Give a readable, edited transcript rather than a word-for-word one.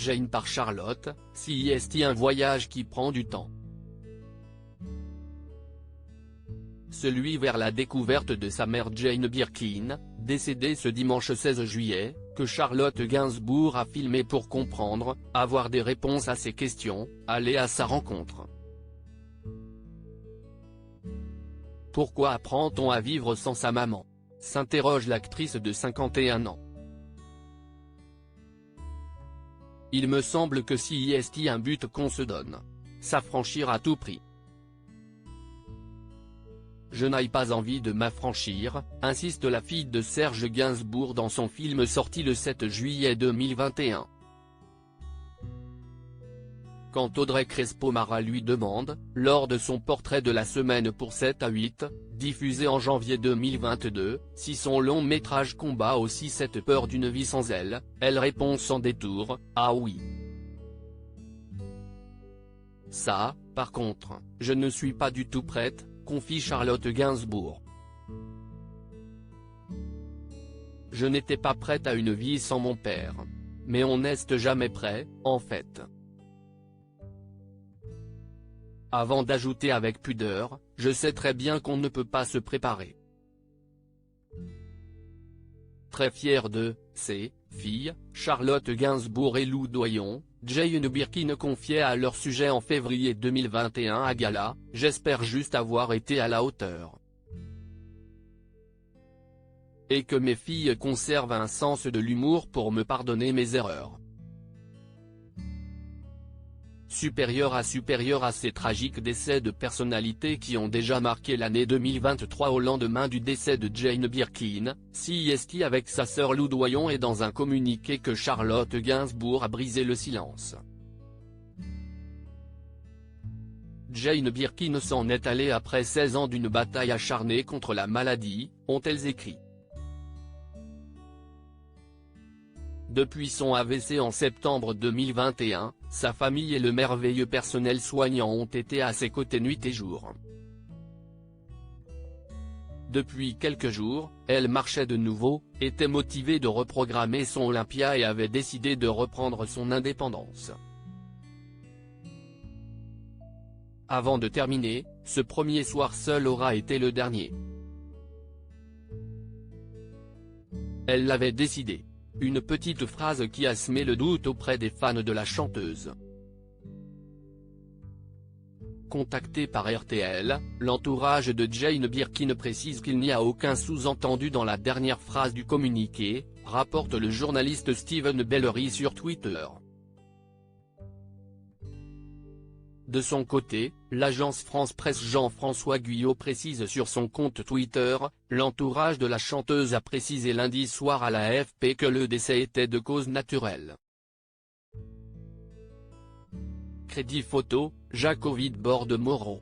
Jane par Charlotte, CIST un voyage qui prend du temps. Celui vers la découverte de sa mère Jane Birkin, décédée ce dimanche 16 juillet, que Charlotte Gainsbourg a filmé pour comprendre, avoir des réponses à ses questions, aller à sa rencontre. Pourquoi apprend-on à vivre sans sa maman ? S'interroge l'actrice de 51 ans. Il me semble que CIST un but qu'on se donne. S'affranchir à tout prix. Je n'ai pas envie de m'affranchir, insiste la fille de Serge Gainsbourg dans son film sorti le 7 juillet 2021. Quand Audrey Crespo-Mara lui demande, lors de son portrait de la semaine pour 7 à 8, diffusé en janvier 2022, si son long métrage combat aussi cette peur d'une vie sans elle, elle répond sans détour, ah oui. Ça, par contre, je ne suis pas du tout prête, confie Charlotte Gainsbourg. Je n'étais pas prête à une vie sans mon père. Mais on n'est jamais prêt, en fait. Avant d'ajouter avec pudeur, je sais très bien qu'on ne peut pas se préparer. Très fière de ses filles, Charlotte Gainsbourg et Lou Doyon, Jane Birkin confiait à leur sujet en février 2021 à Gala, « J'espère juste avoir été à la hauteur. Et que mes filles conservent un sens de l'humour pour me pardonner mes erreurs. » Supérieur à ces tragiques décès de personnalités qui ont déjà marqué l'année 2023 au lendemain du décès de Jane Birkin, CIST avec sa sœur Lou Doyon et dans un communiqué que Charlotte Gainsbourg a brisé le silence. Jane Birkin s'en est allée après 16 ans d'une bataille acharnée contre la maladie, ont-elles écrit. Depuis son AVC en septembre 2021, sa famille et le merveilleux personnel soignant ont été à ses côtés nuit et jour. Depuis quelques jours, elle marchait de nouveau, était motivée de reprogrammer son Olympia et avait décidé de reprendre son indépendance. Avant de terminer, ce premier soir seul aura été le dernier. Elle l'avait décidé. Une petite phrase qui a semé le doute auprès des fans de la chanteuse. Contacté par RTL, l'entourage de Jane Birkin précise qu'il n'y a aucun sous-entendu dans la dernière phrase du communiqué, rapporte le journaliste Steven Bellery sur Twitter. De son côté, l'agence France Presse Jean-François Guyot précise sur son compte Twitter, l'entourage de la chanteuse a précisé lundi soir à la AFP que le décès était de cause naturelle. Crédit photo, Jacques Ovid Borde Moreau.